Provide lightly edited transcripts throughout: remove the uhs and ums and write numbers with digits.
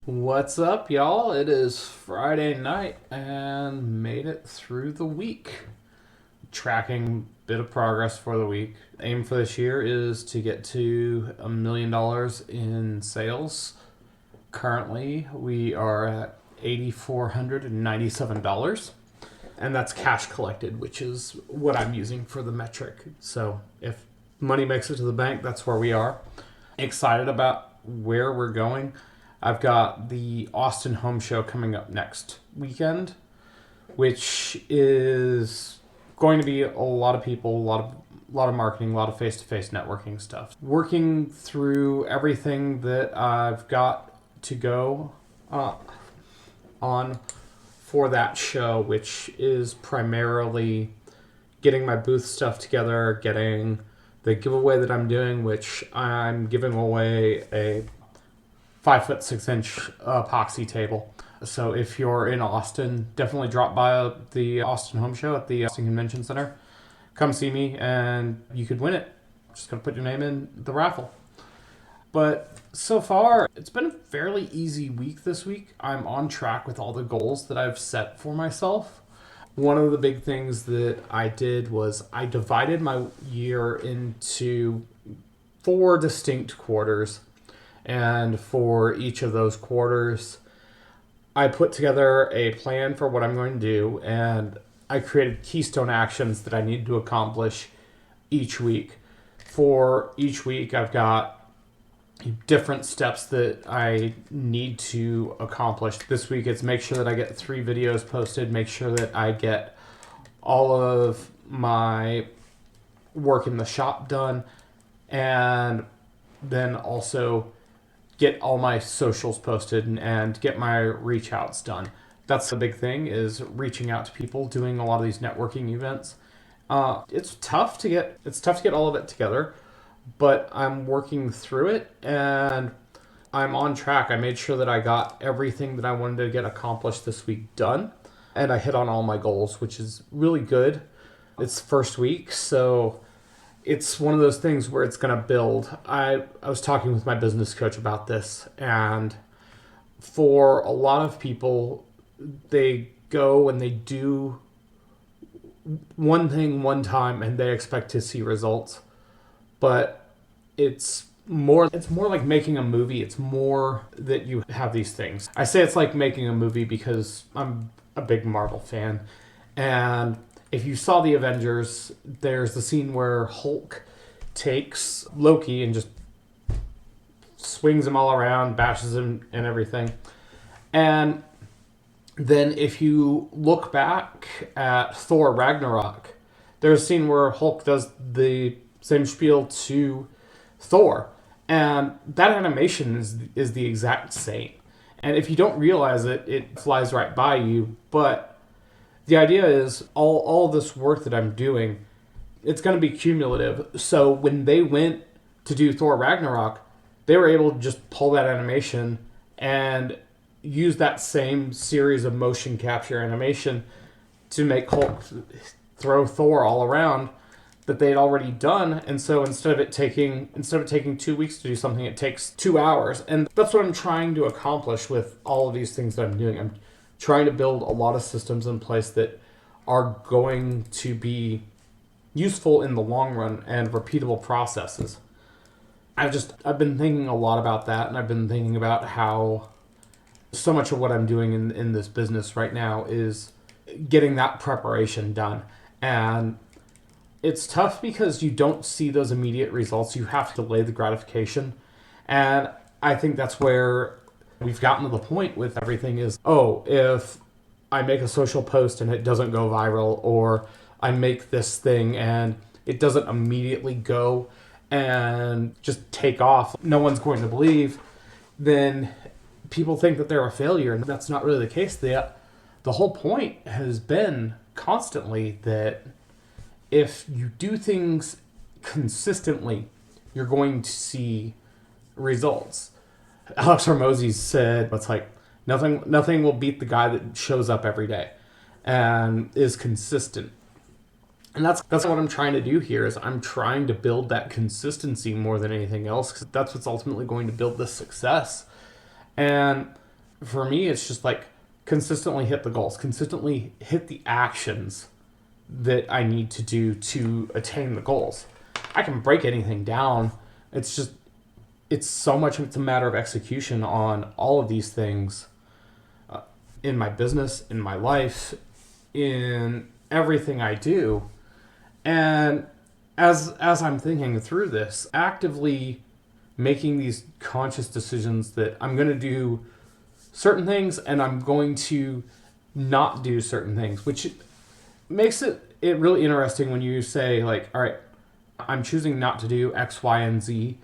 What's up, y'all? It is Friday night and made it through the week. Tracking bit of progress for the week. Aim for this year is to get to $1 million in sales. Currently, we are at $8,497, and that's cash collected, which is what I'm using for the metric. So if money makes it to the bank, that's where we are. Excited about where we're going. I've got the Austin Home Show coming up next weekend, which is going to be a lot of people, a lot of marketing, a lot of face-to-face networking stuff. Working through everything that I've got to go on for that show, which is primarily getting my booth stuff together, getting the giveaway that I'm doing, which I'm giving away a 5'6" epoxy table. So if you're in Austin, definitely drop by the Austin Home Show at the Austin Convention Center. Come see me and you could win it. Just gotta put your name in the raffle. But so far, it's been a fairly easy week this week. I'm on track with all the goals that I've set for myself. One of the big things that I did was I divided my year into 4 distinct quarters. And for each of those quarters, I put together a plan for what I'm going to do, and I created keystone actions that I need to accomplish each week. For each week, I've got different steps that I need to accomplish. This week, it's make sure that I get 3 videos posted, make sure that I get all of my work in the shop done, and then also get all my socials posted and get my reach outs done. That's the big thing, is reaching out to people, doing a lot of these networking events. It's tough to get all of it together, but I'm working through it and I'm on track. I made sure that I got everything that I wanted to get accomplished this week done, and I hit on all my goals, which is really good. It's the first week, so it's one of those things where it's going to build. I was talking with my business coach about this, and for a lot of people, they go and they do one thing one time and they expect to see results. But it's more like making a movie. It's more that you have these things. I say it's like making a movie because I'm a big Marvel fan, and if you saw the Avengers, there's the scene where Hulk takes Loki and just swings him all around, bashes him and everything. And then if you look back at Thor Ragnarok, there's a scene where Hulk does the same spiel to Thor. And that animation is the exact same. And if you don't realize it, it flies right by you. But the idea is all this work that I'm doing, it's going to be cumulative. So when they went to do Thor Ragnarok, they were able to just pull that animation and use that same series of motion capture animation to make Hulk throw Thor all around that they'd already done. And so instead of it taking 2 weeks to do something, it takes 2 hours. And that's what I'm trying to accomplish with all of these things that I'm doing. I'm trying to build a lot of systems in place that are going to be useful in the long run and repeatable processes. I've been thinking a lot about that, and I've been thinking about how so much of what I'm doing in this business right now is getting that preparation done. And it's tough because you don't see those immediate results. You have to delay the gratification. And I think that's where we've gotten to the point with everything is, oh, if I make a social post and it doesn't go viral, or I make this thing and it doesn't immediately go and just take off, no one's going to believe, then people think that they're a failure. And that's not really the case. The whole point has been constantly that if you do things consistently, you're going to see results. Alex Hormozy said, it's like, nothing will beat the guy that shows up every day and is consistent. And that's what I'm trying to do here, is I'm trying to build that consistency more than anything else, because that's what's ultimately going to build this success. And for me, it's just like consistently hit the goals, consistently hit the actions that I need to do to attain the goals. I can break anything down. It's just, it's so much, it's a matter of execution on all of these things in my business, in my life, in everything I do. And as I'm thinking through this, actively making these conscious decisions that I'm going to do certain things and I'm going to not do certain things, which makes it really interesting when you say like, all right, I'm choosing not to do X, Y, and Z,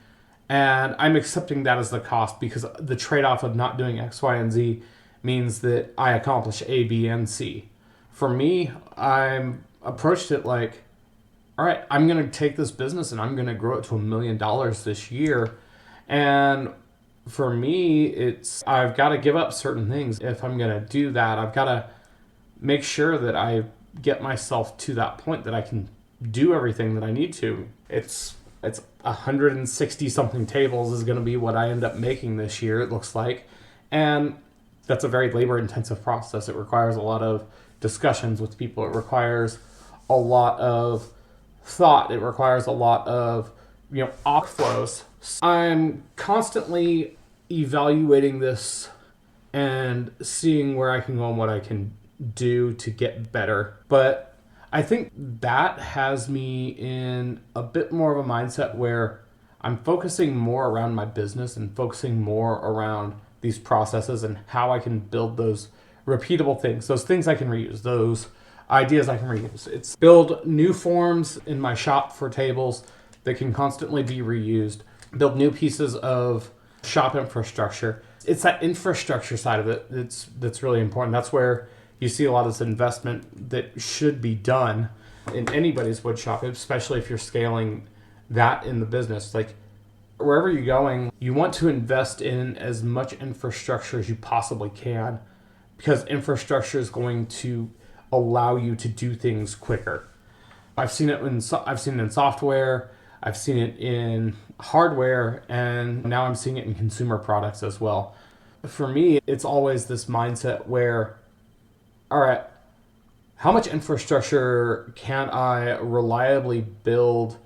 and I'm accepting that as the cost because the trade-off of not doing X, Y, and Z means that I accomplish A, B, and C. For me, I'm approached it like, all right, I'm going to take this business and I'm going to grow it to $1 million this year. And for me, it's, I've got to give up certain things. If I'm going to do that, I've got to make sure that I get myself to that point that I can do everything that I need to. It's 160 something tables is going to be what I end up making this year, it looks like. And that's a very labor intensive process. It requires a lot of discussions with people. It requires a lot of thought. It requires a lot of, off flows. I'm constantly evaluating this and seeing where I can go and what I can do to get better. But I think that has me in a bit more of a mindset where I'm focusing more around my business and focusing more around these processes and how I can build those repeatable things, those things I can reuse, those ideas I can reuse. It's build new forms in my shop for tables that can constantly be reused, build new pieces of shop infrastructure. It's that infrastructure side of it that's really important. That's where you see a lot of this investment that should be done in anybody's wood shop, especially if you're scaling that in the business. Like wherever you're going, you want to invest in as much infrastructure as you possibly can because infrastructure is going to allow you to do things quicker. I've seen it in software, I've seen it in hardware, and now I'm seeing it in consumer products as well. For me, it's always this mindset where, all right, how much infrastructure can I reliably build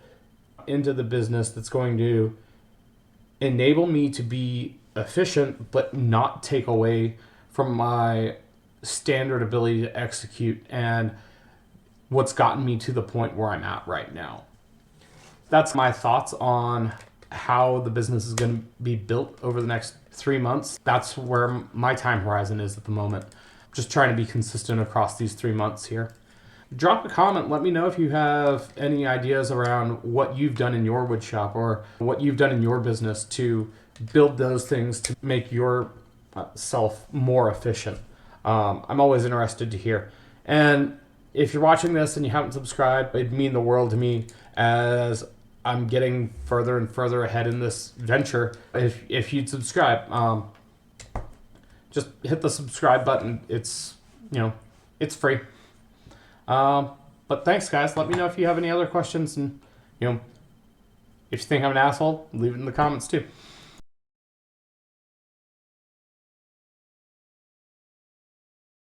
into the business that's going to enable me to be efficient but not take away from my standard ability to execute and what's gotten me to the point where I'm at right now. That's my thoughts on how the business is going to be built over the next 3 months. That's where my time horizon is at the moment. Just trying to be consistent across these 3 months here. Drop a comment. Let me know if you have any ideas around what you've done in your wood shop or what you've done in your business to build those things to make yourself more efficient. I'm always interested to hear. And if you're watching this and you haven't subscribed, it'd mean the world to me as I'm getting further and further ahead in this venture. If you'd subscribe, just hit the subscribe button. It's it's free. But thanks, guys. Let me know if you have any other questions, and if you think I'm an asshole, leave it in the comments too.